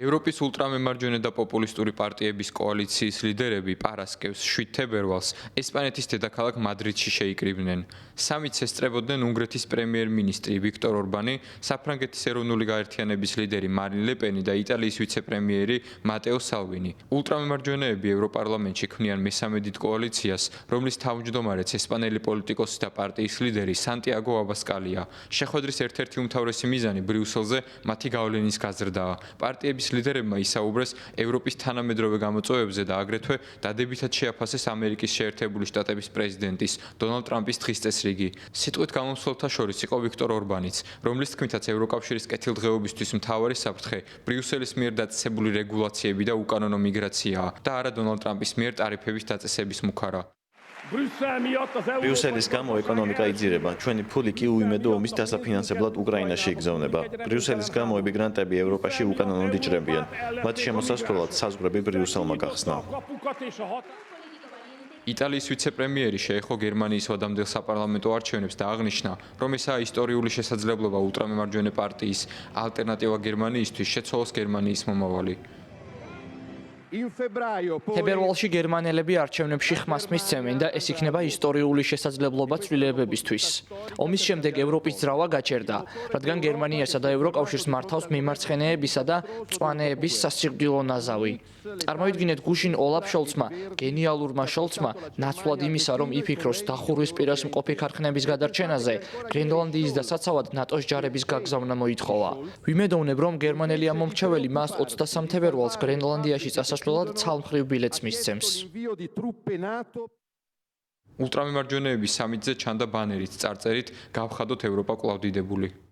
ევროპის ულტრამემარჯვენე და პოპულისტური პარტიების კოალიციის ლიდერები პარასკევს 7 თებერვალს ესპანეთის დედაქალაქ მადრიდში შეიკრიბნენ. სამიც ესწრებოდნენ უნგრეთის პრემიერ-მინისტრი ვიქტორ ორბანი, საფრანგეთის ეროვნული გაერთიანების ლიდერი მარინ ლე პენი და იტალიის ვიცე-პრემიერი მატეო სალვინი. ულტრამემარჯვენეები ევროპარლამენტში ქმნიან მესამედით კოალიციას, რომლის თავმჯდომარეც ესპანელი პოლიტიკოსი და პარტიის ლიდერი სანტიაგო აბასკალია. შეხვედრის ერთ-ერთი უმთავრესი მიზანი ბრიუსელზე მათი გავლენის გაზრდაა. პარტიების ლიდერებმა ისაუბრეს ევროპის თანამედროვე გამოწვევებზე და აგრეთვე დადებითად შეაფასეს ამერიკის შეერთებული შტატების პრეზიდენტის დონალდ ტრამპის დღის წესრიგი. სიტყვით გამომცემლთა შორის იყო ვიქტორ ორბანიც, რომლის თქმითაც ევროკავშირის კეთილდღეობისთვის მთავარი საფრთხე ბრიუსელის მიერ დაწესებული რეგულაციები და უკანონო მიგრაციაა და არა დონალდ ტრამპის მიერ ტარიფების დაწესების მუქარა. ბრიუსელის გამო ეკონომიკა იძირება, ჩვენი ფული კი უიმედო ომის დასაფინანსებლად უკრაინაში იგზავნება. ბრიუსელის გამო ემიგრანტები ევროპაში უკანონოდ იჭრებიან. მათი შემოსასვლელად საზღვრები ბრიუსელმა გახსნა. იტალიის ვიცე-პრემიერი შეეხო გერმანიის ვადამდელ საპარლამენტო არჩევნებს და აღნიშნა, რომ ესაა ისტორიული შესაძლებლობა ულტრამემარჯვენე პარტიის ალტერნატივა გერმანიისთვის შეცვალოს გერმანიის მომავალი. თებერვალში გერმანელები არჩევნებში ხმას მისცემენ და ეს იქნება ისტორიული შესაძლებლობა ცვლილებებისთვის. ომის შემდეგ ევროპის ძრავა გაჩერდა, რადგან გერმანიასა და ევროკავშირს მართავს მემარცხენეებისა და მწვანეების სასიკვდილო ნაზავი. წარმოვიდგინეთ გუშინ ოლაფ შოლცმა, გენიალურმა შოლცმა, ნაცვლად იმისა, რომ იფიქროს დახურვის პირას მყოფი ქარხნების გადარჩენაზე, გრენლანდიის და საცავად ნატოს ჯარების გაგზავნა მოითხოვა. ვიმედოვნებ, რომ გერმანელი ამომრჩეველი მას 23 თებერვალს გრენლანდიაში წასასვლელად ცალმხრივ ბილეთს მისცემს. ულტრამემარჯვენეების სამიტზე ჩანდა ბანერით წარწერით „გავხადოთ ევროპა კვლავ დიდებული“.